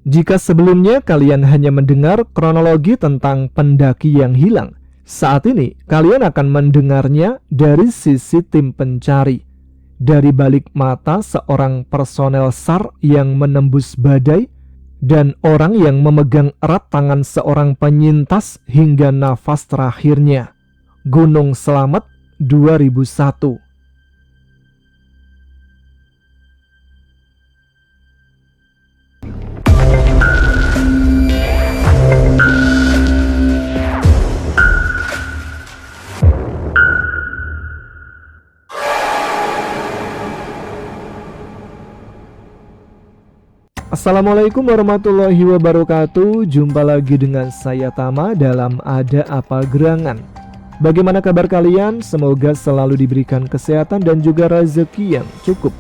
Jika sebelumnya kalian hanya mendengar kronologi tentang pendaki yang hilang, saat ini kalian akan mendengarnya dari sisi tim pencari. Dari balik mata seorang personel SAR yang menembus badai dan orang yang memegang erat tangan seorang penyintas hingga nafas terakhirnya. Gunung Slamet 2001. Assalamualaikum warahmatullahi wabarakatuh. Jumpa lagi dengan saya Tama dalam Ada Apa Gerangan. Bagaimana kabar kalian? Semoga selalu diberikan kesehatan dan juga rezeki yang cukup.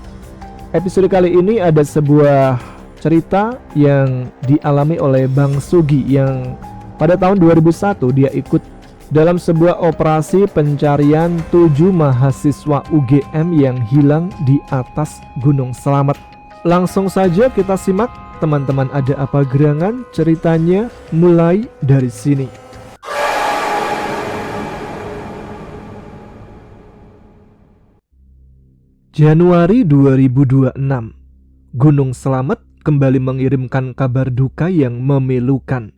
Episode kali ini ada sebuah cerita yang dialami oleh Bang Sugi yang pada tahun 2001 dia ikut dalam sebuah operasi pencarian 7 mahasiswa UGM yang hilang di atas Gunung Slamet. Langsung saja kita simak teman-teman Ada Apa Gerangan, ceritanya mulai dari sini. Januari 2026, Gunung Slamet kembali mengirimkan kabar duka yang memilukan.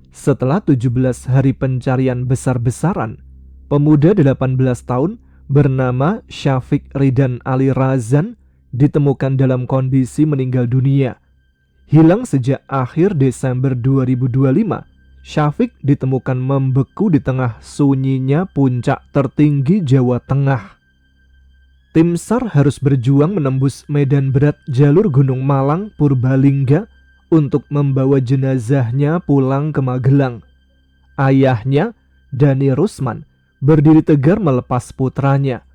Setelah 17 hari pencarian besar-besaran, pemuda 18 tahun bernama Syafiq Ridan Ali Razan ditemukan dalam kondisi meninggal dunia. Hilang sejak akhir Desember 2025, Syafiq ditemukan membeku di tengah sunyinya puncak tertinggi Jawa Tengah. Tim SAR harus berjuang menembus medan berat jalur Gunung Malang Purbalingga untuk membawa jenazahnya pulang ke Magelang. Ayahnya, Dani Rusman, berdiri tegar melepas putranya.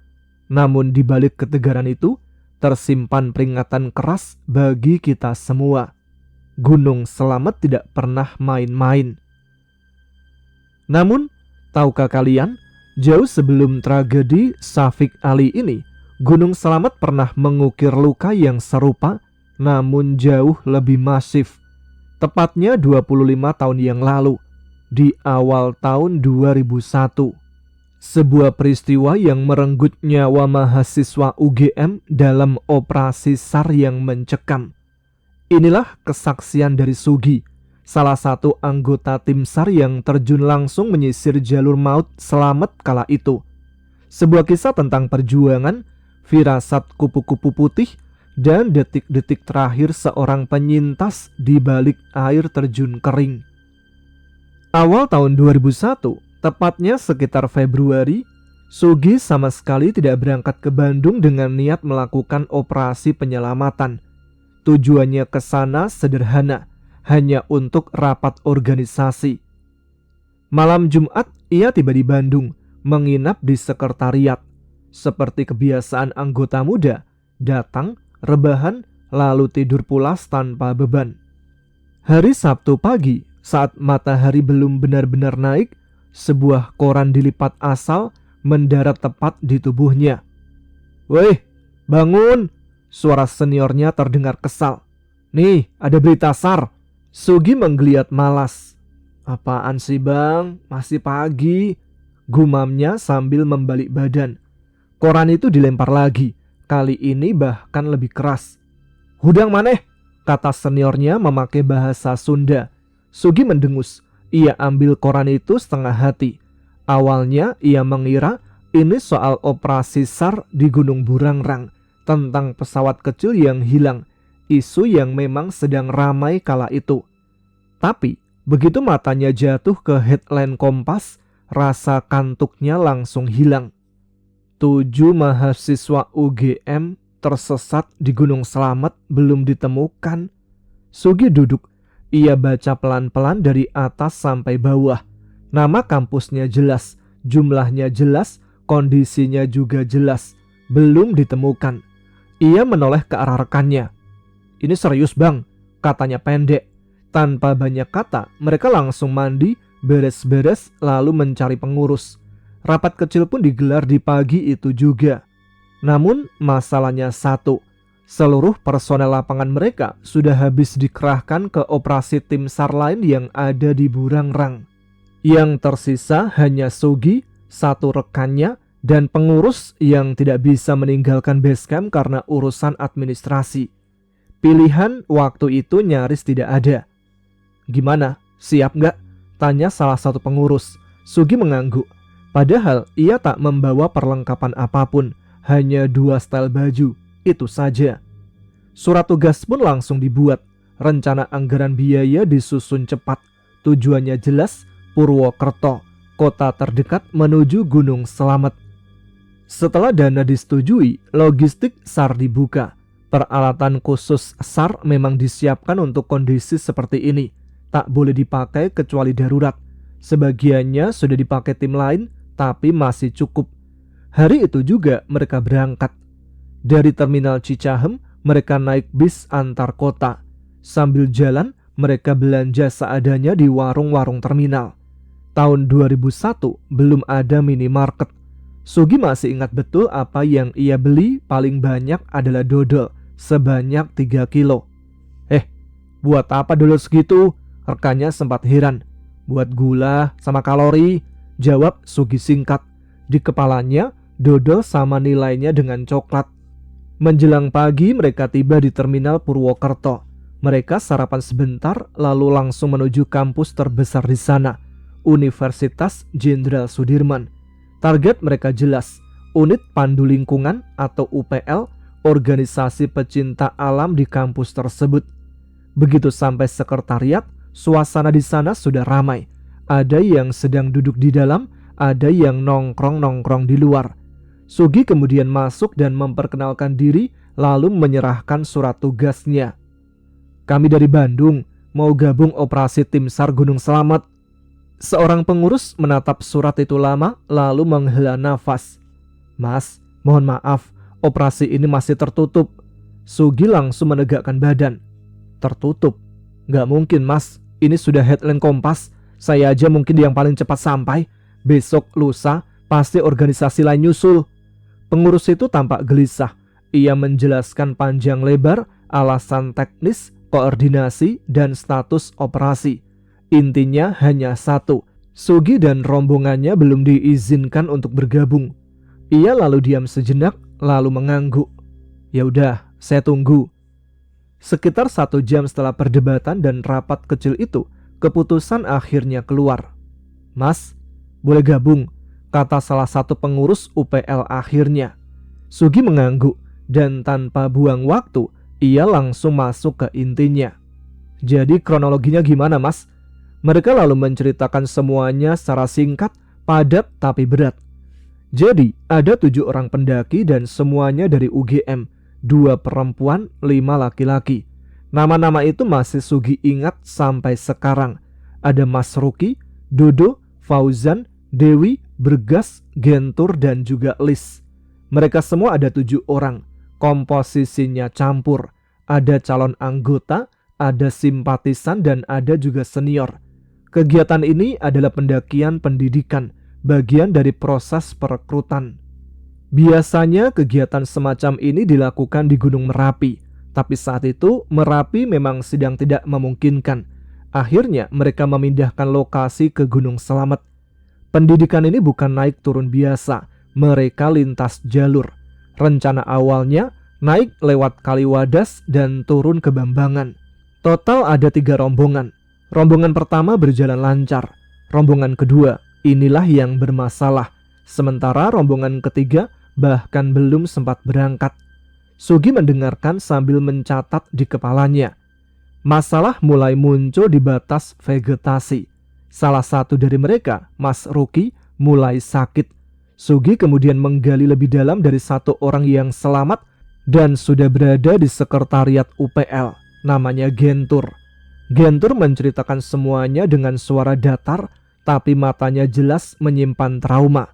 Namun di balik ketegaran itu, tersimpan peringatan keras bagi kita semua. Gunung Slamet tidak pernah main-main. Namun, tahukah kalian, jauh sebelum tragedi Syafiq Ali ini, Gunung Slamet pernah mengukir luka yang serupa, namun jauh lebih masif. Tepatnya 25 tahun yang lalu, di awal tahun 2001. Sebuah peristiwa yang merenggut nyawa mahasiswa UGM dalam operasi SAR yang mencekam. Inilah kesaksian dari Sugi, salah satu anggota tim SAR yang terjun langsung menyisir jalur maut Slamet kala itu. Sebuah kisah tentang perjuangan, firasat kupu-kupu putih, dan detik-detik terakhir seorang penyintas di balik air terjun kering. Awal tahun 2001, tepatnya sekitar Februari, Sugi sama sekali tidak berangkat ke Bandung dengan niat melakukan operasi penyelamatan. Tujuannya ke sana sederhana, hanya untuk rapat organisasi. Malam Jumat, ia tiba di Bandung, menginap di sekretariat. Seperti kebiasaan anggota muda, datang, rebahan, lalu tidur pulas tanpa beban. Hari Sabtu pagi, saat matahari belum benar-benar naik, sebuah koran dilipat asal mendarat tepat di tubuhnya. "Weh, bangun!" Suara seniornya terdengar kesal. "Nih, ada berita SAR." Sugi menggeliat malas. "Apaan sih bang? Masih pagi," gumamnya sambil membalik badan. Koran itu dilempar lagi, kali ini bahkan lebih keras. "Hudang maneh," kata seniornya memakai bahasa Sunda. Sugi mendengus. Ia ambil koran itu setengah hati. Awalnya ia mengira ini soal operasi SAR di Gunung Burangrang, tentang pesawat kecil yang hilang, isu yang memang sedang ramai kala itu. Tapi begitu matanya jatuh ke headline Kompas, rasa kantuknya langsung hilang. 7 mahasiswa UGM tersesat di Gunung Slamet belum ditemukan. Sugi duduk. Ia baca pelan-pelan dari atas sampai bawah. Nama kampusnya jelas, jumlahnya jelas, kondisinya juga jelas. Belum ditemukan. Ia menoleh ke arah rekannya. "Ini serius bang," katanya pendek. Tanpa banyak kata, mereka langsung mandi, beres-beres, lalu mencari pengurus. Rapat kecil pun digelar di pagi itu juga. Namun masalahnya satu, Seluruh personel lapangan mereka sudah habis dikerahkan ke operasi tim SAR lain yang ada di Burangrang. Yang tersisa hanya Sugi, satu rekannya, dan pengurus yang tidak bisa meninggalkan base camp karena urusan administrasi. Pilihan waktu itu nyaris tidak ada. "Gimana, siap nggak?" tanya salah satu pengurus. Sugi mengangguk. Padahal ia tak membawa perlengkapan apapun, hanya 2 setel baju, itu saja. Surat tugas pun langsung dibuat. Rencana anggaran biaya disusun cepat. Tujuannya jelas, Purwokerto, kota terdekat menuju Gunung Slamet. Setelah dana disetujui, logistik SAR dibuka. Peralatan khusus SAR memang disiapkan untuk kondisi seperti ini. Tak boleh dipakai kecuali darurat. Sebagiannya sudah dipakai tim lain, tapi masih cukup. Hari itu juga mereka berangkat. Dari terminal Cicahem, mereka naik bis antar kota. Sambil jalan, mereka belanja seadanya di warung-warung terminal. Tahun 2001 belum ada minimarket. Sugi masih ingat betul apa yang ia beli paling banyak adalah dodol sebanyak 3 kilo. Buat apa dodol segitu?" Rekannya sempat heran. "Buat gula sama kalori," jawab Sugi singkat. Di kepalanya, dodol sama nilainya dengan coklat. Menjelang pagi mereka tiba di terminal Purwokerto. Mereka sarapan sebentar lalu langsung menuju kampus terbesar di sana, Universitas Jenderal Sudirman. Target mereka jelas, Unit Pandu Lingkungan atau UPL, organisasi pecinta alam di kampus tersebut. Begitu sampai sekretariat, suasana di sana sudah ramai. Ada yang sedang duduk di dalam, ada yang nongkrong-nongkrong di luar. Sugi kemudian masuk dan memperkenalkan diri, lalu menyerahkan surat tugasnya. "Kami dari Bandung, mau gabung operasi tim SAR Gunung Slamet." Seorang pengurus menatap surat itu lama, lalu menghela nafas. "Mas, mohon maaf, operasi ini masih tertutup." Sugi langsung menegakkan badan. "Tertutup? Nggak mungkin, Mas. Ini sudah headline Kompas. Saya aja mungkin yang paling cepat sampai. Besok lusa pasti organisasi lain nyusul." Pengurus itu tampak gelisah. Ia menjelaskan panjang lebar alasan teknis, koordinasi, dan status operasi. Intinya hanya satu, Sugi dan rombongannya belum diizinkan untuk bergabung. Ia lalu diam sejenak, lalu mengangguk. "Ya udah, saya tunggu." Sekitar 1 jam setelah perdebatan dan rapat kecil itu, keputusan akhirnya keluar. "Mas, boleh gabung," kata salah satu pengurus UPL akhirnya. Sugi mengangguk dan tanpa buang waktu, ia langsung masuk ke intinya. "Jadi kronologinya gimana, Mas?" Mereka lalu menceritakan semuanya secara singkat, padat tapi berat. Jadi ada 7 orang pendaki dan semuanya dari UGM, 2 perempuan, 5 laki-laki. Nama-nama itu masih Sugi ingat sampai sekarang. Ada Mas Ruki, Dodo, Fauzan, Dewi, Bergas, Gentur, dan juga Lis. Mereka semua ada 7 orang. Komposisinya campur. Ada calon anggota, ada simpatisan, dan ada juga senior. Kegiatan ini adalah pendakian pendidikan, bagian dari proses perekrutan. Biasanya kegiatan semacam ini dilakukan di Gunung Merapi, tapi saat itu Merapi memang sedang tidak memungkinkan. Akhirnya mereka memindahkan lokasi ke Gunung Slamet. Pendidikan ini bukan naik turun biasa, mereka lintas jalur. Rencana awalnya naik lewat Kaliwadas dan turun ke Bambangan. Total ada 3 rombongan. Rombongan pertama berjalan lancar. Rombongan kedua, inilah yang bermasalah. Sementara rombongan ketiga bahkan belum sempat berangkat. Sugi mendengarkan sambil mencatat di kepalanya. Masalah mulai muncul di batas vegetasi. Salah satu dari mereka, Mas Ruki, mulai sakit. Sugi kemudian menggali lebih dalam dari 1 orang yang selamat dan sudah berada di sekretariat UPL. Namanya Gentur. Gentur menceritakan semuanya dengan suara datar, tapi matanya jelas menyimpan trauma.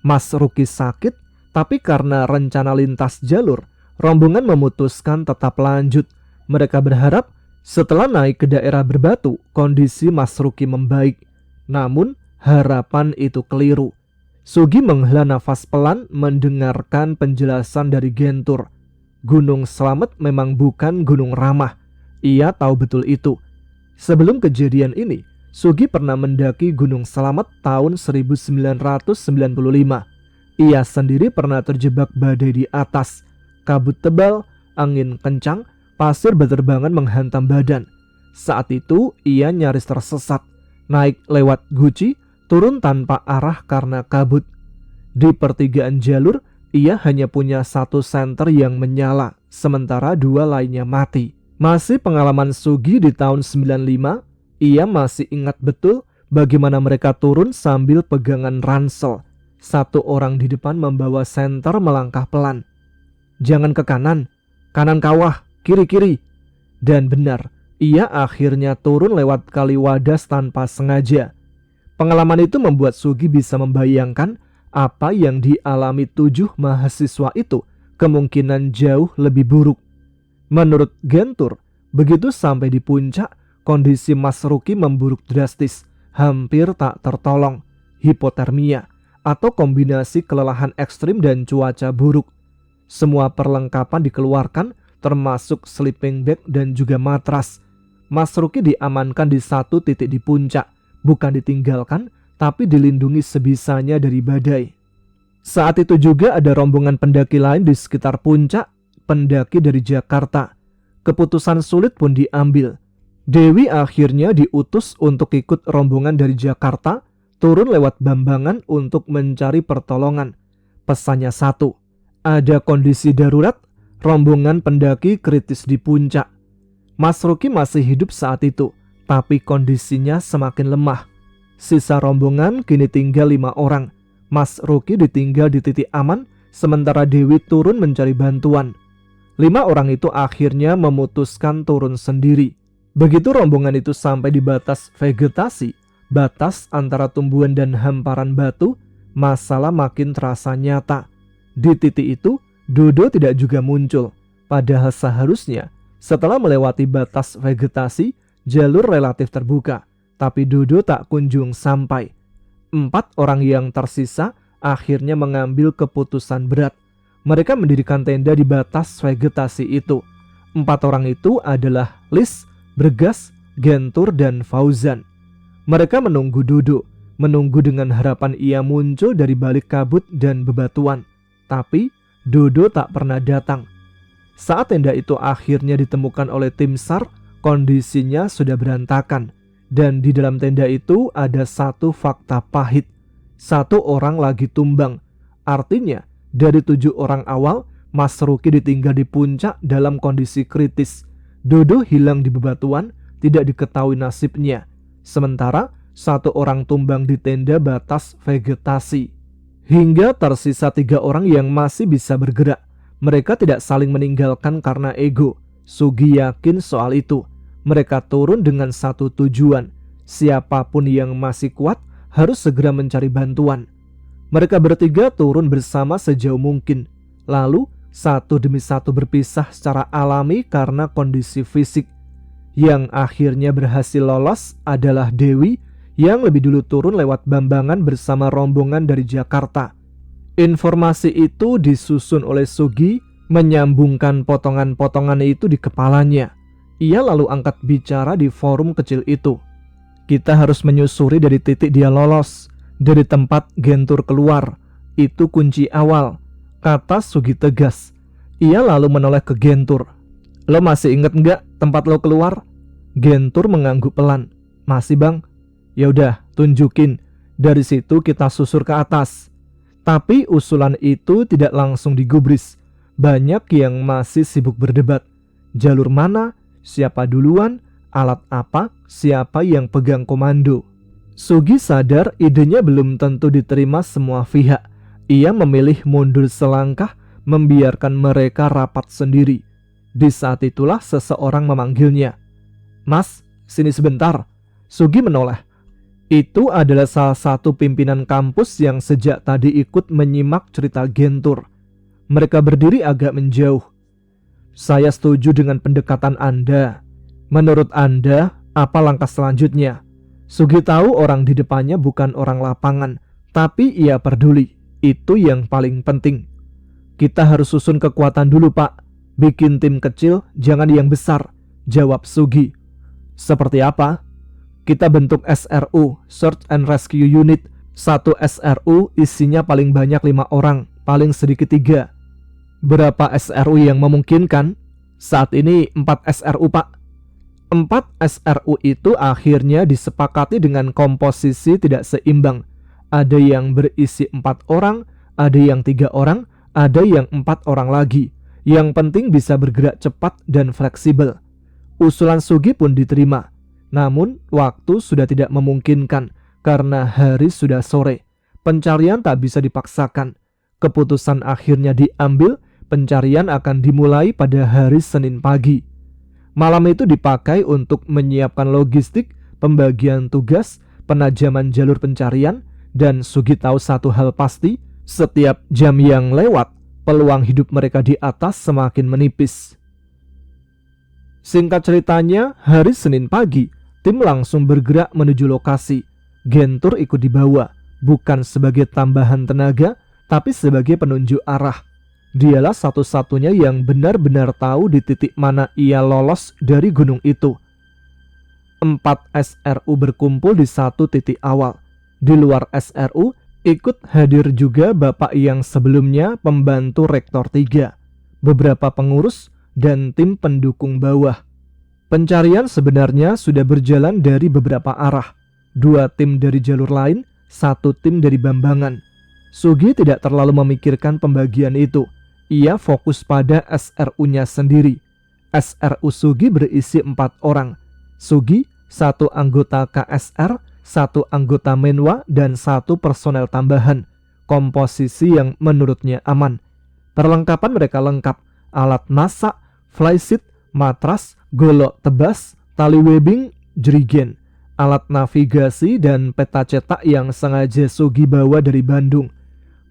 Mas Ruki sakit, tapi karena rencana lintas jalur, rombongan memutuskan tetap lanjut. Mereka berharap setelah naik ke daerah berbatu, kondisi Mas Ruki membaik. Namun harapan itu keliru. Sugi menghela nafas pelan mendengarkan penjelasan dari Gentur. Gunung Slamet memang bukan gunung ramah. Ia tahu betul itu. Sebelum kejadian ini, Sugi pernah mendaki Gunung Slamet tahun 1995. Ia sendiri pernah terjebak badai di atas. Kabut tebal, angin kencang, pasir berterbangan menghantam badan. Saat itu ia nyaris tersesat. Naik lewat guci, turun tanpa arah karena kabut. Di pertigaan jalur, ia hanya punya satu senter yang menyala, sementara dua lainnya mati. Masih pengalaman Sugi di tahun 95, ia masih ingat betul bagaimana mereka turun sambil pegangan ransel. Satu orang di depan membawa senter melangkah pelan. Jangan ke kanan, kanan kawah, kiri-kiri. Dan benar, ia akhirnya turun lewat kali Wadas tanpa sengaja. Pengalaman itu membuat Sugi bisa membayangkan apa yang dialami 7 mahasiswa itu kemungkinan jauh lebih buruk. Menurut Gentur, begitu sampai di puncak, kondisi Mas Ruki memburuk drastis, hampir tak tertolong, hipotermia, atau kombinasi kelelahan ekstrim dan cuaca buruk. Semua perlengkapan dikeluarkan, termasuk sleeping bag dan juga matras. Mas Ruki diamankan di satu titik di puncak, bukan ditinggalkan, tapi dilindungi sebisanya dari badai. Saat itu juga ada rombongan pendaki lain di sekitar puncak, pendaki dari Jakarta. Keputusan sulit pun diambil. Dewi akhirnya diutus untuk ikut rombongan dari Jakarta, turun lewat Bambangan untuk mencari pertolongan. Pesannya satu, ada kondisi darurat, rombongan pendaki kritis di puncak. Mas Ruki masih hidup saat itu, tapi kondisinya semakin lemah. Sisa rombongan kini tinggal 5 orang. Mas Ruki ditinggal di titik aman, sementara Dewi turun mencari bantuan. 5 orang itu akhirnya memutuskan turun sendiri. Begitu rombongan itu sampai di batas vegetasi, batas antara tumbuhan dan hamparan batu, masalah makin terasa nyata. Di titik itu, Dodo tidak juga muncul. Padahal seharusnya setelah melewati batas vegetasi, jalur relatif terbuka. Tapi Dodo tak kunjung sampai. 4 orang yang tersisa akhirnya mengambil keputusan berat. Mereka mendirikan tenda di batas vegetasi itu. 4 orang itu adalah Lis, Bergas, Gentur, dan Fauzan. Mereka menunggu Dodo, menunggu dengan harapan ia muncul dari balik kabut dan bebatuan. Tapi Dodo tak pernah datang. Saat tenda itu akhirnya ditemukan oleh tim SAR, kondisinya sudah berantakan. Dan di dalam tenda itu ada satu fakta pahit. 1 orang lagi tumbang. Artinya, dari 7 orang awal, Mas Ruki ditinggal di puncak dalam kondisi kritis. Dodo hilang di bebatuan, tidak diketahui nasibnya. Sementara 1 orang tumbang di tenda batas vegetasi. Hingga tersisa 3 orang yang masih bisa bergerak. Mereka tidak saling meninggalkan karena ego. Sugi yakin soal itu. Mereka turun dengan satu tujuan. Siapapun yang masih kuat harus segera mencari bantuan. Mereka bertiga turun bersama sejauh mungkin. Lalu satu demi satu berpisah secara alami karena kondisi fisik. Yang akhirnya berhasil lolos adalah Dewi yang lebih dulu turun lewat Bambangan bersama rombongan dari Jakarta. Informasi itu disusun oleh Sugi, menyambungkan potongan-potongan itu di kepalanya. Ia lalu angkat bicara di forum kecil itu. Kita harus menyusuri dari titik dia lolos, dari tempat Gentur keluar. Itu kunci awal, kata Sugi tegas. Ia lalu menoleh ke Gentur. Lo masih inget nggak tempat lo keluar? Gentur mengangguk pelan. Masih bang. Yaudah, tunjukin. Dari situ kita susur ke atas. Tapi usulan itu tidak langsung digubris. Banyak yang masih sibuk berdebat. Jalur mana? Siapa duluan? Alat apa? Siapa yang pegang komando? Sugi sadar idenya belum tentu diterima semua pihak. Ia memilih mundur selangkah, membiarkan mereka rapat sendiri. Di saat itulah seseorang memanggilnya. Mas, sini sebentar. Sugi menoleh. Itu adalah salah satu pimpinan kampus yang sejak tadi ikut menyimak cerita Gentur. Mereka berdiri agak menjauh. Saya setuju dengan pendekatan Anda. Menurut Anda, apa langkah selanjutnya? Sugi tahu orang di depannya bukan orang lapangan, tapi ia peduli. Itu yang paling penting. Kita harus susun kekuatan dulu, Pak. Bikin tim kecil, jangan yang besar, jawab Sugi. Seperti apa? Kita bentuk SRU, Search and Rescue Unit. Satu SRU isinya paling banyak 5 orang, paling sedikit 3. Berapa SRU yang memungkinkan? Saat ini 4 SRU, Pak. 4 SRU itu akhirnya disepakati dengan komposisi tidak seimbang. Ada yang berisi 4 orang, ada yang 3 orang, ada yang 4 orang lagi. Yang penting bisa bergerak cepat dan fleksibel. Usulan Sugi pun diterima. Namun waktu sudah tidak memungkinkan karena hari sudah sore. Pencarian tak bisa dipaksakan. Keputusan akhirnya diambil, pencarian akan dimulai pada hari Senin pagi. Malam itu dipakai untuk menyiapkan logistik, pembagian tugas, penajaman jalur pencarian, dan Sugi tahu satu hal pasti, setiap jam yang lewat, peluang hidup mereka di atas semakin menipis. Singkat ceritanya, hari Senin pagi, tim langsung bergerak menuju lokasi. Gentur ikut dibawa, bukan sebagai tambahan tenaga, tapi sebagai penunjuk arah. Dialah satu-satunya yang benar-benar tahu di titik mana ia lolos dari gunung itu. 4 SRU berkumpul di satu titik awal. Di luar SRU, ikut hadir juga bapak yang sebelumnya pembantu Rektor 3, beberapa pengurus, dan tim pendukung bawah. Pencarian sebenarnya sudah berjalan dari beberapa arah. 2 tim dari jalur lain, 1 tim dari Bambangan. Sugi tidak terlalu memikirkan pembagian itu. Ia fokus pada SRU-nya sendiri. SRU Sugi berisi 4 orang. Sugi, 1 anggota KSR, 1 anggota Menwa, dan 1 personel tambahan. Komposisi yang menurutnya aman. Perlengkapan mereka lengkap. Alat masak, flysheet, matras, golok tebas, tali webbing, jerigen, alat navigasi, dan peta cetak yang sengaja Sugi bawa dari Bandung.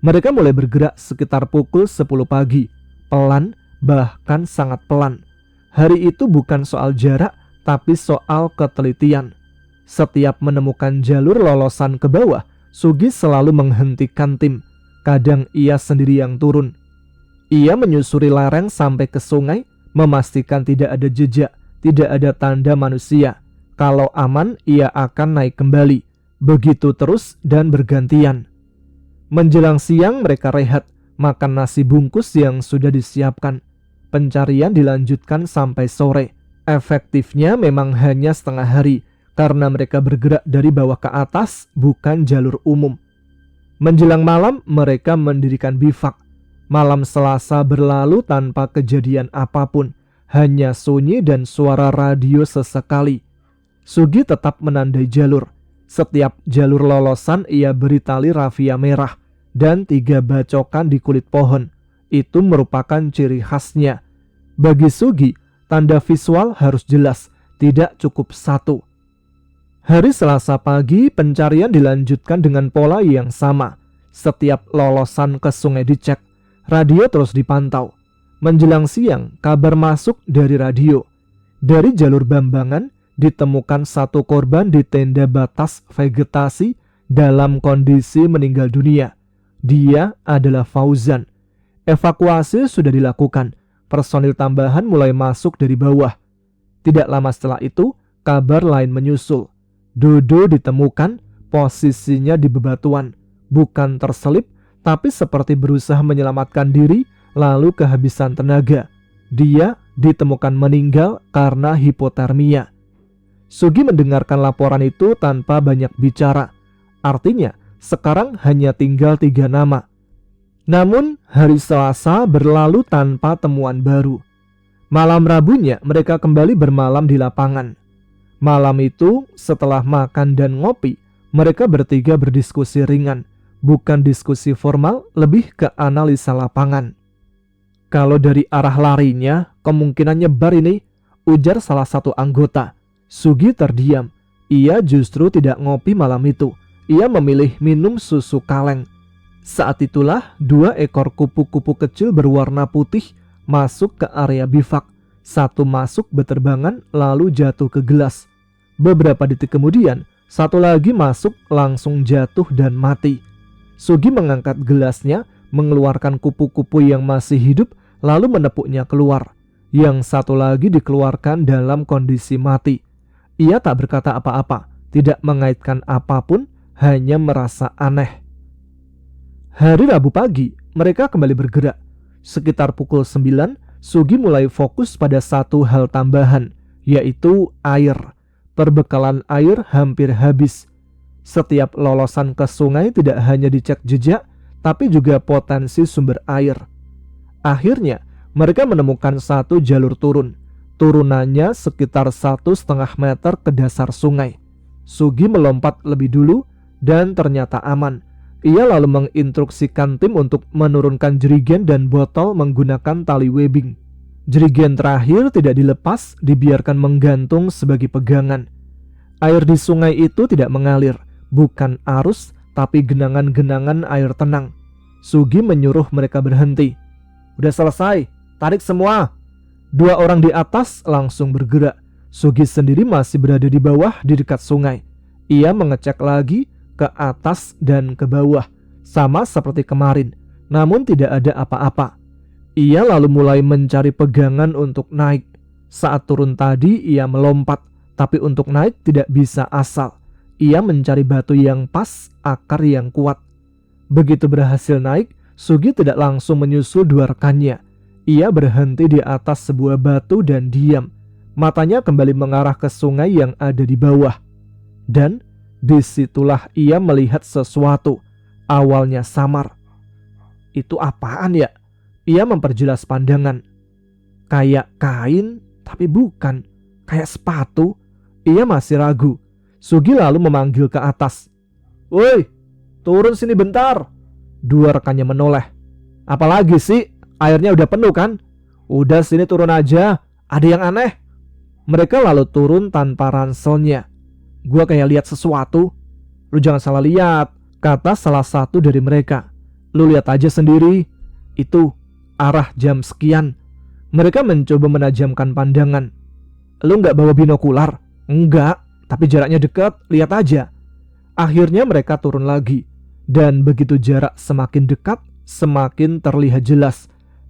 Mereka mulai bergerak sekitar pukul 10 pagi. Pelan, bahkan sangat pelan. Hari itu bukan soal jarak, tapi soal ketelitian. Setiap menemukan jalur lolosan ke bawah, Sugi selalu menghentikan tim. Kadang ia sendiri yang turun. Ia menyusuri lereng sampai ke sungai, memastikan tidak ada jejak, tidak ada tanda manusia. Kalau aman, ia akan naik kembali. Begitu terus dan bergantian. Menjelang siang mereka rehat, makan nasi bungkus yang sudah disiapkan. Pencarian dilanjutkan sampai sore. Efektifnya memang hanya setengah hari, karena mereka bergerak dari bawah ke atas, bukan jalur umum. Menjelang malam mereka mendirikan bivak. Malam Selasa berlalu tanpa kejadian apapun, hanya sunyi dan suara radio sesekali. Sugi tetap menandai jalur. Setiap jalur lolosan ia beri tali rafia merah dan 3 bacokan di kulit pohon. Itu merupakan ciri khasnya. Bagi Sugi, tanda visual harus jelas, tidak cukup 1. Hari Selasa pagi pencarian dilanjutkan dengan pola yang sama. Setiap lolosan ke sungai dicek, radio terus dipantau. Menjelang siang, kabar masuk dari radio. Dari jalur Bambangan, ditemukan 1 korban di tenda batas vegetasi dalam kondisi meninggal dunia. Dia adalah Fauzan. Evakuasi sudah dilakukan. Personil tambahan mulai masuk dari bawah. Tidak lama setelah itu, kabar lain menyusul. Dodo ditemukan, posisinya di bebatuan. Bukan terselip, tapi seperti berusaha menyelamatkan diri, lalu kehabisan tenaga. Dia ditemukan meninggal karena hipotermia. Sugi mendengarkan laporan itu tanpa banyak bicara. Artinya, sekarang hanya tinggal 3 nama. Namun, hari Selasa berlalu tanpa temuan baru. Malam Rabunya, mereka kembali bermalam di lapangan. Malam itu, setelah makan dan ngopi, mereka bertiga berdiskusi ringan. Bukan diskusi formal, lebih ke analisa lapangan. Kalau dari arah larinya, kemungkinan nyebar ini, ujar salah satu anggota. Sugi terdiam. Ia justru tidak ngopi malam itu. Ia memilih minum susu kaleng. Saat itulah 2 ekor kupu-kupu kecil berwarna putih masuk ke area bivak. 1 masuk beterbangan lalu jatuh ke gelas. Beberapa detik kemudian, 1 lagi masuk langsung jatuh dan mati. Sugi mengangkat gelasnya, mengeluarkan kupu-kupu yang masih hidup, lalu menepuknya keluar. Yang satu lagi dikeluarkan dalam kondisi mati. Ia tak berkata apa-apa, tidak mengaitkan apapun, hanya merasa aneh. Hari Rabu pagi, mereka kembali bergerak. Sekitar pukul 9, Sugi mulai fokus pada satu hal tambahan, yaitu air. Perbekalan air hampir habis. Setiap lolosan ke sungai tidak hanya dicek jejak, tapi juga potensi sumber air. Akhirnya, mereka menemukan satu jalur turun. Turunannya sekitar 1,5 meter ke dasar sungai. Sugi melompat lebih dulu dan ternyata aman. Ia lalu menginstruksikan tim untuk menurunkan jerigen dan botol menggunakan tali webbing. Jerigen terakhir tidak dilepas, dibiarkan menggantung sebagai pegangan. Air di sungai itu tidak mengalir, bukan arus, tapi genangan-genangan air tenang. Sugi menyuruh mereka berhenti. Udah selesai, tarik semua. 2 orang di atas langsung bergerak. Sugi sendiri masih berada di bawah di dekat sungai. Ia mengecek lagi ke atas dan ke bawah, sama seperti kemarin, namun tidak ada apa-apa. Ia lalu mulai mencari pegangan untuk naik. Saat turun tadi ia melompat, tapi untuk naik tidak bisa asal. Ia mencari batu yang pas, akar yang kuat. Begitu berhasil naik, Sugi tidak langsung menyusul 2 rekannya. Ia berhenti di atas sebuah batu dan diam. Matanya kembali mengarah ke sungai yang ada di bawah. Dan disitulah ia melihat sesuatu. Awalnya samar. Itu apaan ya? Ia memperjelas pandangan. Kayak kain, tapi bukan. Kayak sepatu. Ia masih ragu. Sugi lalu memanggil ke atas. Woi, turun sini bentar. 2 rekannya menoleh. Apalagi sih? Airnya udah penuh kan? Udah sini turun aja. Ada yang aneh. Mereka lalu turun tanpa ranselnya. Gua kayak lihat sesuatu. Lu jangan salah lihat, kata salah satu dari mereka. Lu lihat aja sendiri. Itu arah jam sekian. Mereka mencoba menajamkan pandangan. Lu gak bawa binokular? Enggak, tapi jaraknya dekat, lihat aja. Akhirnya mereka turun lagi. Dan begitu jarak semakin dekat, semakin terlihat jelas.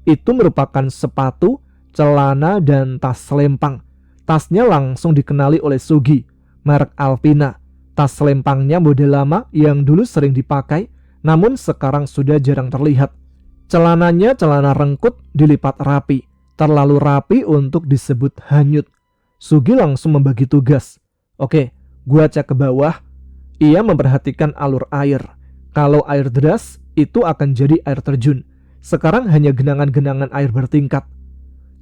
Itu merupakan sepatu, celana, dan tas selempang. Tasnya langsung dikenali oleh Sugi, merek Alpina. Tas selempangnya model lama yang dulu sering dipakai, namun sekarang sudah jarang terlihat. Celananya celana rengkut dilipat rapi, terlalu rapi untuk disebut hanyut. Sugi langsung membagi tugas. Oke, gua cek ke bawah. Ia memperhatikan alur air. Kalau air deras, itu akan jadi air terjun. Sekarang hanya genangan-genangan air bertingkat.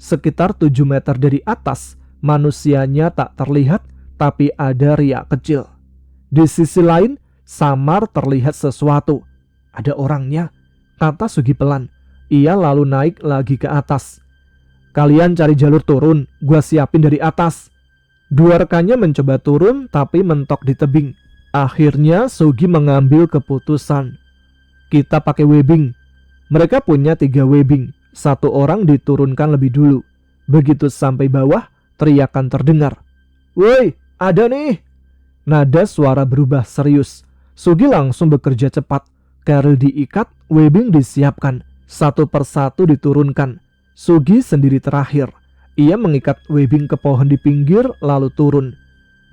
Sekitar 7 meter dari atas, manusianya tak terlihat, tapi ada riak kecil. Di sisi lain, samar terlihat sesuatu. Ada orangnya, kata Sugi pelan. Ia lalu naik lagi ke atas. Kalian cari jalur turun, gua siapin dari atas. 2 rekannya mencoba turun, tapi mentok di tebing. Akhirnya Sugi mengambil keputusan. Kita pakai webbing. Mereka punya 3 webbing. 1 orang diturunkan lebih dulu. Begitu sampai bawah, teriakan terdengar. Woi, ada nih. Nada suara berubah serius. Sugi langsung bekerja cepat. Carol diikat, webbing disiapkan. 1 persatu diturunkan. Sugi sendiri terakhir. Ia mengikat webbing ke pohon di pinggir lalu turun.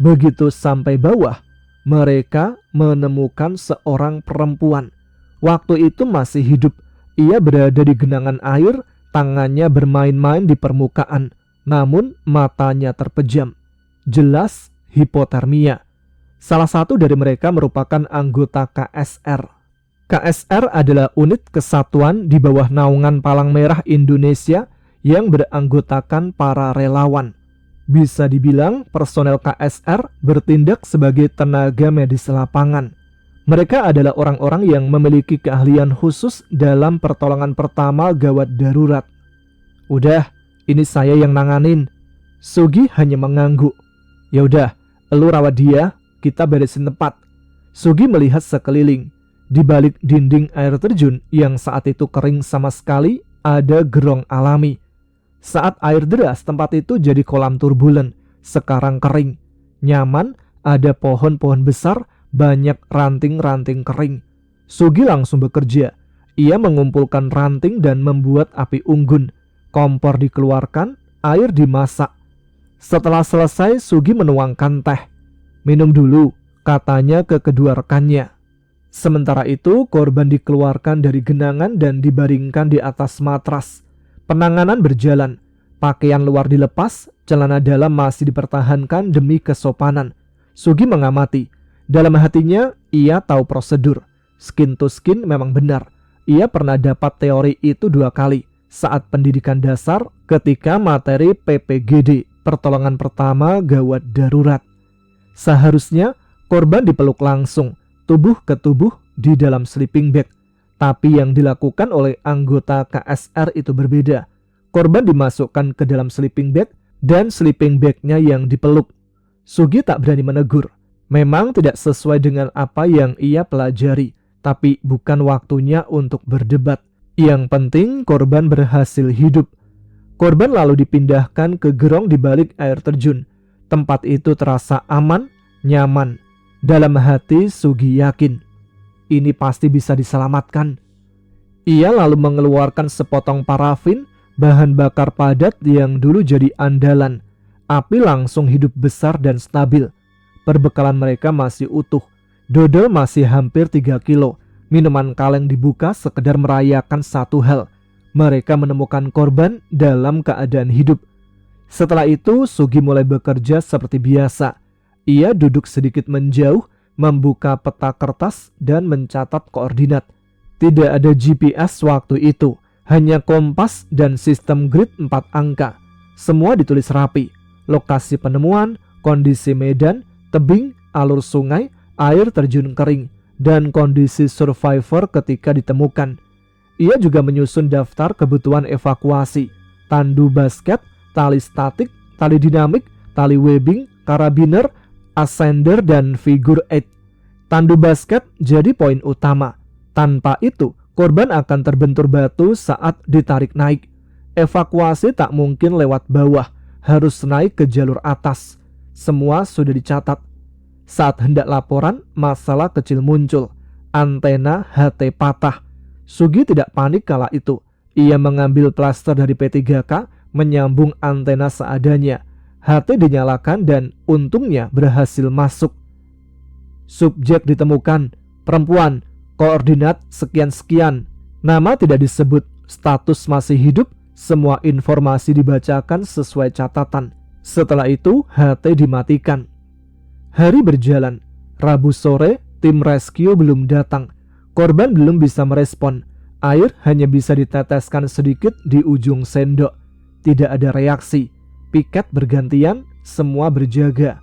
Begitu sampai bawah, mereka menemukan seorang perempuan. Waktu itu masih hidup. Ia berada di genangan air, tangannya bermain-main di permukaan, namun matanya terpejam. Jelas hipotermia. Salah satu dari mereka merupakan anggota KSR. KSR adalah unit kesatuan di bawah naungan Palang Merah Indonesia yang beranggotakan para relawan. Bisa dibilang personel KSR bertindak sebagai tenaga medis lapangan. Mereka adalah orang-orang yang memiliki keahlian khusus dalam pertolongan pertama gawat darurat. Udah, ini saya yang nanganin. Sugi hanya mengangguk. Ya udah, elu rawat dia, kita beresin tempat. Sugi melihat sekeliling. Di balik dinding air terjun yang saat itu kering sama sekali, ada gerong alami. Saat air deras, tempat itu jadi kolam turbulen. Sekarang kering. Nyaman, ada pohon-pohon besar, banyak ranting-ranting kering. Sugi langsung bekerja. Ia mengumpulkan ranting dan membuat api unggun. Kompor dikeluarkan, air dimasak. Setelah selesai, Sugi menuangkan teh. "Minum dulu," katanya ke kedua rekannya. Sementara itu, korban dikeluarkan dari genangan dan dibaringkan di atas matras. Penanganan berjalan. Pakaian luar dilepas, celana dalam masih dipertahankan demi kesopanan. Sugi mengamati. Dalam hatinya, ia tahu prosedur. Skin to skin memang benar. Ia pernah dapat teori itu 2 kali. Saat pendidikan dasar, ketika materi PPGD, pertolongan pertama gawat darurat. Seharusnya korban dipeluk langsung, tubuh ke tubuh di dalam sleeping bag. Tapi yang dilakukan oleh anggota KSR itu berbeda. Korban dimasukkan ke dalam sleeping bag dan sleeping bagnya yang dipeluk. Sugi tak berani menegur. Memang tidak sesuai dengan apa yang ia pelajari, tapi bukan waktunya untuk berdebat. Yang penting korban berhasil hidup. Korban lalu dipindahkan ke gerong di balik air terjun. Tempat itu terasa aman, nyaman. Dalam hati Sugi yakin, ini pasti bisa diselamatkan. Ia lalu mengeluarkan sepotong parafin, bahan bakar padat yang dulu jadi andalan. Api langsung hidup besar dan stabil. Perbekalan mereka masih utuh. Dodol masih hampir 3 kilo. Minuman kaleng dibuka sekedar merayakan satu hal. Mereka menemukan korban dalam keadaan hidup. Setelah itu, Sugi mulai bekerja seperti biasa. Ia duduk sedikit menjauh, membuka peta kertas dan mencatat koordinat. Tidak ada GPS waktu itu, hanya kompas dan sistem grid 4 angka. Semua ditulis rapi. Lokasi penemuan, kondisi medan, tebing, alur sungai, air terjun kering, dan kondisi survivor ketika ditemukan. Ia juga menyusun daftar kebutuhan evakuasi, tandu basket, tali statik, tali dinamik, tali webbing, karabiner, ascender, dan figure 8. Tandu basket jadi poin utama. Tanpa itu, korban akan terbentur batu saat ditarik naik. Evakuasi tak mungkin lewat bawah, harus naik ke jalur atas. Semua sudah dicatat. Saat hendak laporan, masalah kecil muncul. Antena HT patah. Sugi tidak panik kala itu. Ia mengambil plaster dari P3K, menyambung antena seadanya. HT dinyalakan dan untungnya berhasil masuk. Subjek ditemukan, perempuan, koordinat sekian-sekian. Nama tidak disebut, status masih hidup, semua informasi dibacakan sesuai catatan. Setelah itu, HT dimatikan. Hari berjalan. Rabu sore, tim rescue belum datang. Korban belum bisa merespon. Air hanya bisa diteteskan sedikit di ujung sendok. Tidak ada reaksi. Piket bergantian, semua berjaga.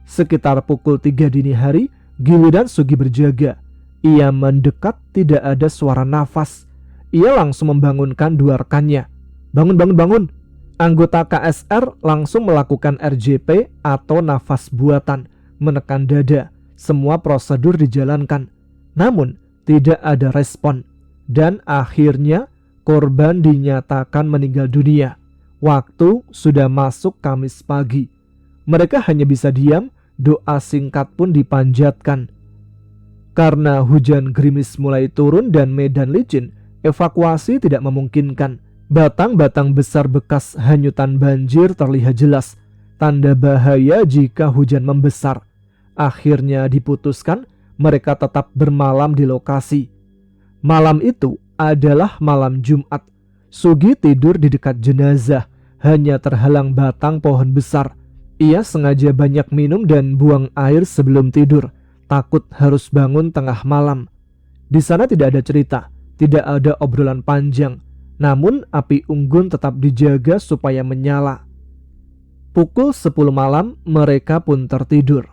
Sekitar pukul 3 dini hari, giliran Sugi berjaga. Ia mendekat, tidak ada suara nafas. Ia langsung membangunkan 2 rekannya. "Bangun, bangun, bangun." Anggota KSR langsung melakukan RJP atau nafas buatan, menekan dada. Semua prosedur dijalankan. Namun, tidak ada respon. Dan akhirnya, korban dinyatakan meninggal dunia. Waktu sudah masuk Kamis pagi. Mereka hanya bisa diam, doa singkat pun dipanjatkan. Karena hujan gerimis mulai turun dan medan licin, evakuasi tidak memungkinkan. Batang-batang besar bekas hanyutan banjir terlihat jelas, tanda bahaya jika hujan membesar. Akhirnya diputuskan mereka tetap bermalam di lokasi. Malam itu adalah malam Jumat. Sugi tidur di dekat jenazah, hanya terhalang batang pohon besar. Ia sengaja banyak minum dan buang air sebelum tidur, takut harus bangun tengah malam. Di sana tidak ada cerita, tidak ada obrolan panjang. Namun api unggun tetap dijaga supaya menyala. Pukul 10 malam mereka pun tertidur.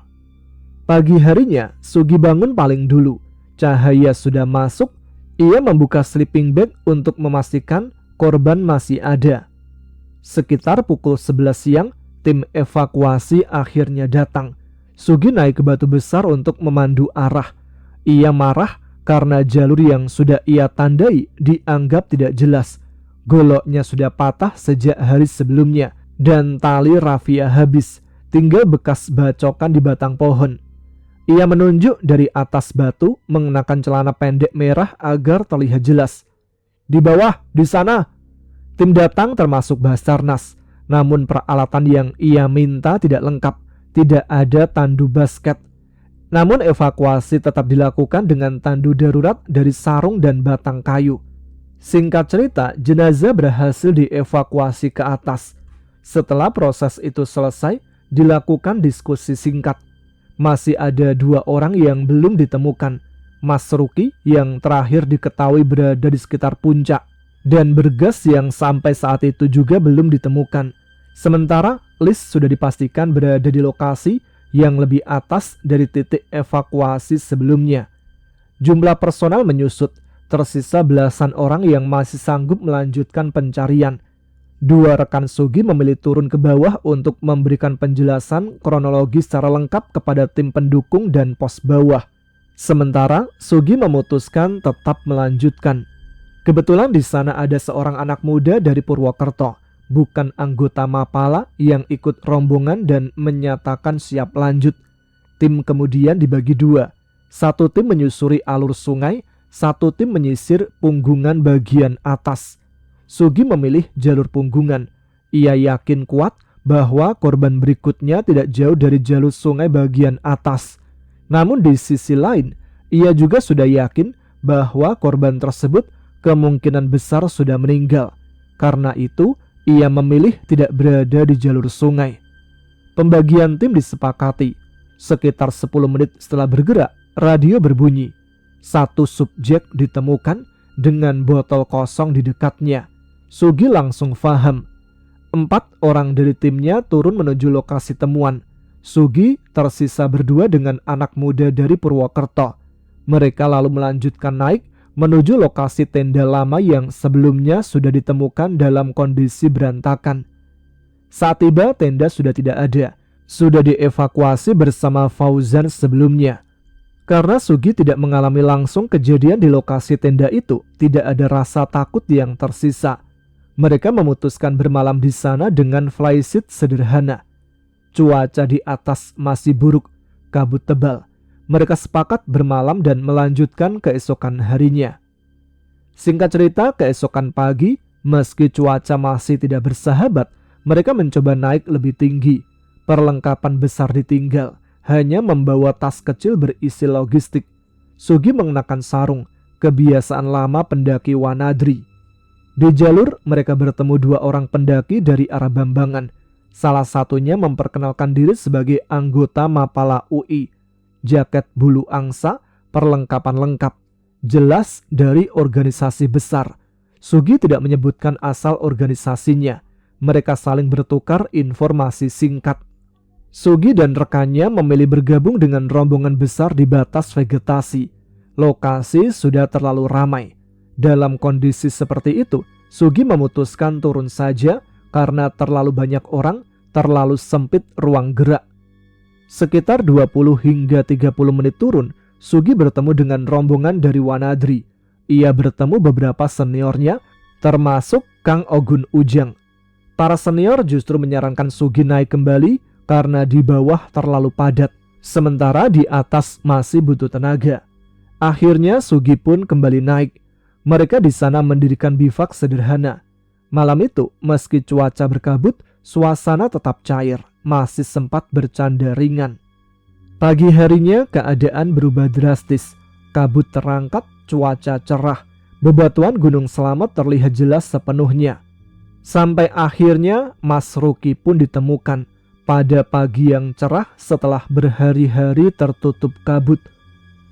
Pagi harinya Sugi bangun paling dulu. Cahaya sudah masuk. Ia membuka sleeping bag untuk memastikan korban masih ada. Sekitar pukul 11 siang, tim evakuasi akhirnya datang. Sugi naik ke batu besar untuk memandu arah. Ia marah karena jalur yang sudah ia tandai dianggap tidak jelas. Goloknya sudah patah sejak hari sebelumnya dan tali rafia habis, tinggal bekas bacokan di batang pohon. Ia menunjuk dari atas batu, mengenakan celana pendek merah agar terlihat jelas. "Di bawah, di sana." Tim datang termasuk Basarnas. Namun peralatan yang ia minta tidak lengkap, tidak ada tandu basket. Namun evakuasi tetap dilakukan dengan tandu darurat dari sarung dan batang kayu. Singkat cerita, jenazah berhasil dievakuasi ke atas. Setelah proses itu selesai, dilakukan diskusi singkat. Masih ada 2 orang yang belum ditemukan. Mas Ruki yang terakhir diketahui berada di sekitar puncak, dan Bergas yang sampai saat itu juga belum ditemukan. Sementara Lis sudah dipastikan berada di lokasi yang lebih atas dari titik evakuasi sebelumnya. Jumlah personal menyusut, tersisa belasan orang yang masih sanggup melanjutkan pencarian. 2 rekan Sugi memilih turun ke bawah untuk memberikan penjelasan kronologi secara lengkap kepada tim pendukung dan pos bawah. Sementara Sugi memutuskan tetap melanjutkan. Kebetulan di sana ada seorang anak muda dari Purwokerto, bukan anggota Mapala, yang ikut rombongan dan menyatakan siap lanjut. Tim kemudian dibagi 2. 1 tim menyusuri alur sungai, 1 tim menyisir punggungan bagian atas. Sugi memilih jalur punggungan. Ia yakin kuat bahwa korban berikutnya tidak jauh dari jalur sungai bagian atas. Namun di sisi lain, ia juga sudah yakin bahwa korban tersebut kemungkinan besar sudah meninggal. Karena itu, ia memilih tidak berada di jalur sungai. Pembagian tim disepakati. Sekitar 10 menit setelah bergerak, radio berbunyi. 1 subjek ditemukan dengan botol kosong di dekatnya. Sugi langsung paham. 4 orang dari timnya turun menuju lokasi temuan. Sugi tersisa berdua dengan anak muda dari Purwokerto. Mereka lalu melanjutkan naik menuju lokasi tenda lama yang sebelumnya sudah ditemukan dalam kondisi berantakan. Saat tiba, tenda sudah tidak ada. Sudah dievakuasi bersama Fauzan sebelumnya. Karena Sugi tidak mengalami langsung kejadian di lokasi tenda itu, tidak ada rasa takut yang tersisa. Mereka memutuskan bermalam di sana dengan flysheet sederhana. Cuaca di atas masih buruk, kabut tebal. Mereka sepakat bermalam dan melanjutkan keesokan harinya. Singkat cerita, keesokan pagi, meski cuaca masih tidak bersahabat, mereka mencoba naik lebih tinggi. Perlengkapan besar ditinggal, hanya membawa tas kecil berisi logistik. Sugi mengenakan sarung, kebiasaan lama pendaki Wanadri. Di jalur, mereka bertemu 2 orang pendaki dari arah Bambangan. Salah satunya memperkenalkan diri sebagai anggota Mapala UI. Jaket bulu angsa, perlengkapan lengkap. Jelas dari organisasi besar. Sugi tidak menyebutkan asal organisasinya. Mereka saling bertukar informasi singkat. Sugi dan rekannya memilih bergabung dengan rombongan besar di batas vegetasi. Lokasi sudah terlalu ramai. Dalam kondisi seperti itu, Sugi memutuskan turun saja karena terlalu banyak orang, terlalu sempit ruang gerak. Sekitar 20 hingga 30 menit turun, Sugi bertemu dengan rombongan dari Wanadri. Ia bertemu beberapa seniornya, termasuk Kang Ogun Ujang. Para senior justru menyarankan Sugi naik kembali karena di bawah terlalu padat, sementara di atas masih butuh tenaga. Akhirnya Sugi pun kembali naik. Mereka di sana mendirikan bivak sederhana. Malam itu, meski cuaca berkabut, suasana tetap cair, masih sempat bercanda ringan. Pagi harinya keadaan berubah drastis. Kabut terangkat, cuaca cerah. Bebatuan Gunung Slamet terlihat jelas sepenuhnya. Sampai akhirnya Mas Ruki pun ditemukan pada pagi yang cerah setelah berhari-hari tertutup kabut.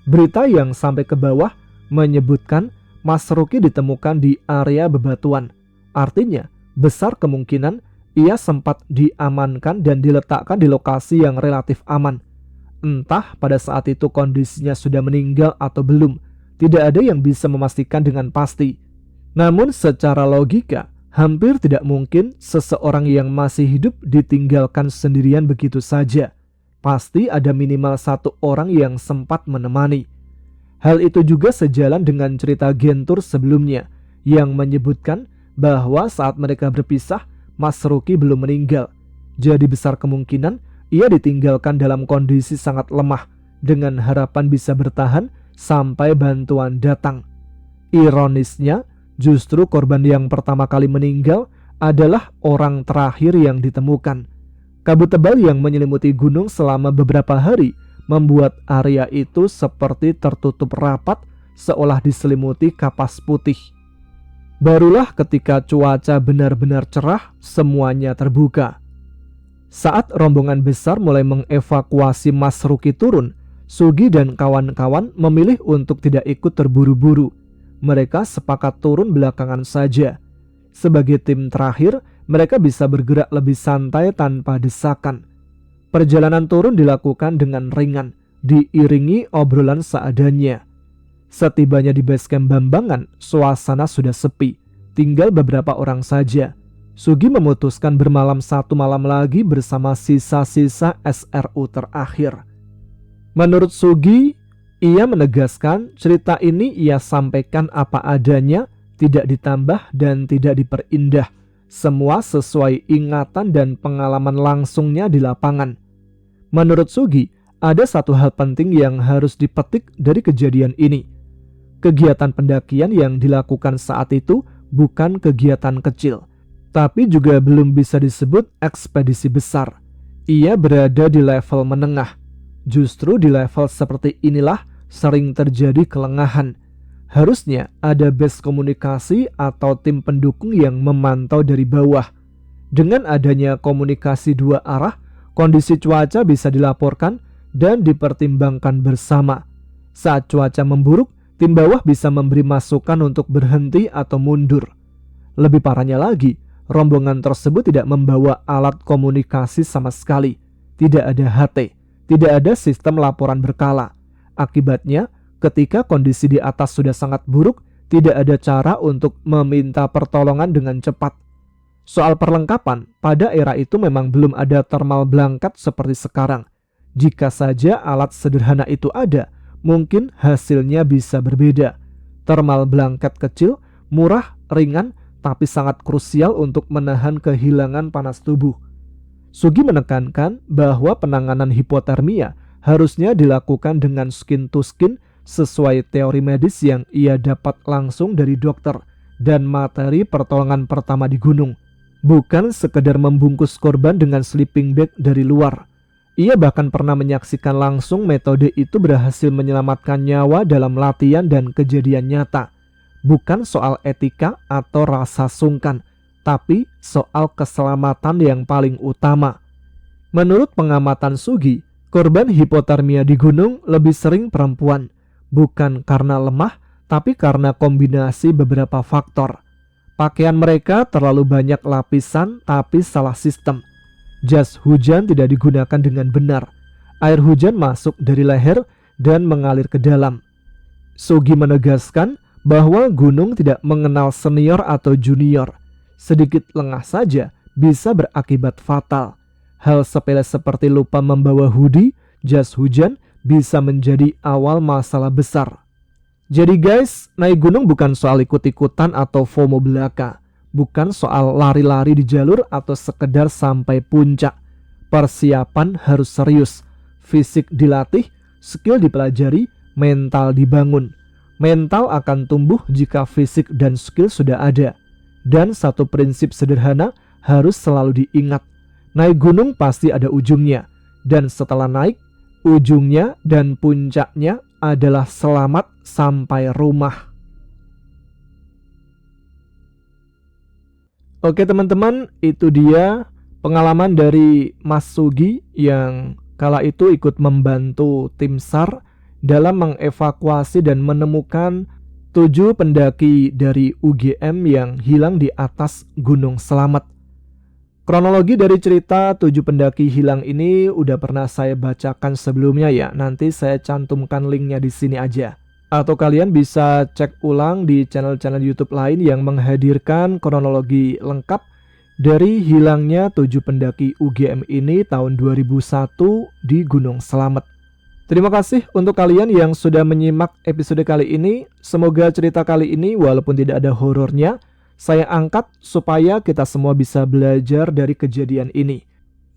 Berita yang sampai ke bawah menyebutkan Mas Ruki ditemukan di area bebatuan. Artinya, besar kemungkinan ia sempat diamankan dan diletakkan di lokasi yang relatif aman. Entah pada saat itu kondisinya sudah meninggal atau belum, tidak ada yang bisa memastikan dengan pasti. Namun secara logika, hampir tidak mungkin seseorang yang masih hidup ditinggalkan sendirian begitu saja. Pasti ada minimal 1 orang yang sempat menemani. Hal itu juga sejalan dengan cerita Gentur sebelumnya yang menyebutkan bahwa saat mereka berpisah, Mas Ruki belum meninggal. Jadi besar kemungkinan ia ditinggalkan dalam kondisi sangat lemah dengan harapan bisa bertahan sampai bantuan datang. Ironisnya, justru korban yang pertama kali meninggal adalah orang terakhir yang ditemukan. Kabut tebal yang menyelimuti gunung selama beberapa hari membuat area itu seperti tertutup rapat, seolah diselimuti kapas putih. Barulah ketika cuaca benar-benar cerah, semuanya terbuka. Saat rombongan besar mulai mengevakuasi Mas Ruki turun, Sugi dan kawan-kawan memilih untuk tidak ikut terburu-buru. Mereka sepakat turun belakangan saja. Sebagai tim terakhir, mereka bisa bergerak lebih santai tanpa desakan. Perjalanan turun dilakukan dengan ringan, diiringi obrolan seadanya. Setibanya di base camp Bambangan, suasana sudah sepi, tinggal beberapa orang saja. Sugi memutuskan bermalam satu malam lagi bersama sisa-sisa SRU terakhir. Menurut Sugi, ia menegaskan cerita ini ia sampaikan apa adanya, tidak ditambah dan tidak diperindah. Semua sesuai ingatan dan pengalaman langsungnya di lapangan. Menurut Sugi, ada satu hal penting yang harus dipetik dari kejadian ini. Kegiatan pendakian yang dilakukan saat itu bukan kegiatan kecil, tapi juga belum bisa disebut ekspedisi besar. Ia berada di level menengah. Justru di level seperti inilah sering terjadi kelengahan. Harusnya ada base komunikasi atau tim pendukung yang memantau dari bawah. Dengan adanya komunikasi dua arah, kondisi cuaca bisa dilaporkan dan dipertimbangkan bersama. Saat cuaca memburuk, tim bawah bisa memberi masukan untuk berhenti atau mundur. Lebih parahnya lagi, rombongan tersebut tidak membawa alat komunikasi sama sekali. Tidak ada HT, tidak ada sistem laporan berkala. Akibatnya, ketika kondisi di atas sudah sangat buruk, tidak ada cara untuk meminta pertolongan dengan cepat. Soal perlengkapan, pada era itu memang belum ada thermal blanket seperti sekarang. Jika saja alat sederhana itu ada, mungkin hasilnya bisa berbeda. Thermal blanket kecil, murah, ringan, tapi sangat krusial untuk menahan kehilangan panas tubuh. Sugi menekankan bahwa penanganan hipotermia harusnya dilakukan dengan skin to skin sesuai teori medis yang ia dapat langsung dari dokter dan materi pertolongan pertama di gunung. Bukan sekedar membungkus korban dengan sleeping bag dari luar. Ia bahkan pernah menyaksikan langsung metode itu berhasil menyelamatkan nyawa dalam latihan dan kejadian nyata. Bukan soal etika atau rasa sungkan, tapi soal keselamatan yang paling utama. Menurut pengamatan Sugi, korban hipotermia di gunung lebih sering perempuan, bukan karena lemah, tapi karena kombinasi beberapa faktor. Pakaian mereka terlalu banyak lapisan tapi salah sistem. Jas hujan tidak digunakan dengan benar. Air hujan masuk dari leher dan mengalir ke dalam. Sugi menegaskan bahwa gunung tidak mengenal senior atau junior. Sedikit lengah saja bisa berakibat fatal. Hal sepele seperti lupa membawa hoodie, jas hujan bisa menjadi awal masalah besar. Jadi guys, naik gunung bukan soal ikut-ikutan atau FOMO belaka. Bukan soal lari-lari di jalur atau sekedar sampai puncak. Persiapan harus serius. Fisik dilatih, skill dipelajari, mental dibangun. Mental akan tumbuh jika fisik dan skill sudah ada. Dan satu prinsip sederhana harus selalu diingat. Naik gunung pasti ada ujungnya. Dan setelah naik, ujungnya dan puncaknya adalah selamat sampai rumah. Oke teman-teman, itu dia pengalaman dari Mas Sugi yang kala itu ikut membantu tim SAR dalam mengevakuasi dan menemukan 7 pendaki dari UGM yang hilang di atas Gunung Slamet. Kronologi dari cerita 7 pendaki hilang ini udah pernah saya bacakan sebelumnya ya. Nanti saya cantumkan linknya di sini aja. Atau kalian bisa cek ulang di channel-channel YouTube lain yang menghadirkan kronologi lengkap dari hilangnya 7 pendaki UGM ini tahun 2001 di Gunung Slamet. Terima kasih untuk kalian yang sudah menyimak episode kali ini. Semoga cerita kali ini walaupun tidak ada horornya, saya angkat supaya kita semua bisa belajar dari kejadian ini.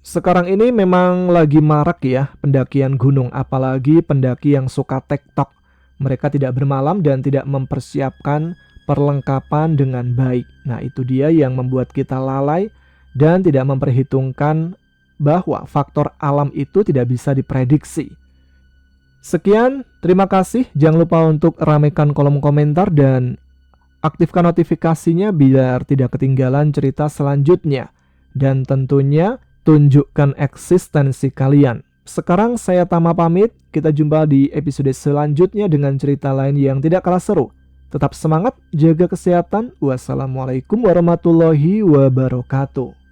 Sekarang ini memang lagi marak ya pendakian gunung, apalagi pendaki yang suka tektok. Mereka tidak bermalam dan tidak mempersiapkan perlengkapan dengan baik. Nah, itu dia yang membuat kita lalai dan tidak memperhitungkan bahwa faktor alam itu tidak bisa diprediksi. Sekian, terima kasih. Jangan lupa untuk ramaikan kolom komentar dan aktifkan notifikasinya biar tidak ketinggalan cerita selanjutnya. Dan tentunya tunjukkan eksistensi kalian. Sekarang saya Tama pamit. Kita jumpa di episode selanjutnya dengan cerita lain yang tidak kalah seru. Tetap semangat, jaga kesehatan. Wassalamualaikum warahmatullahi wabarakatuh.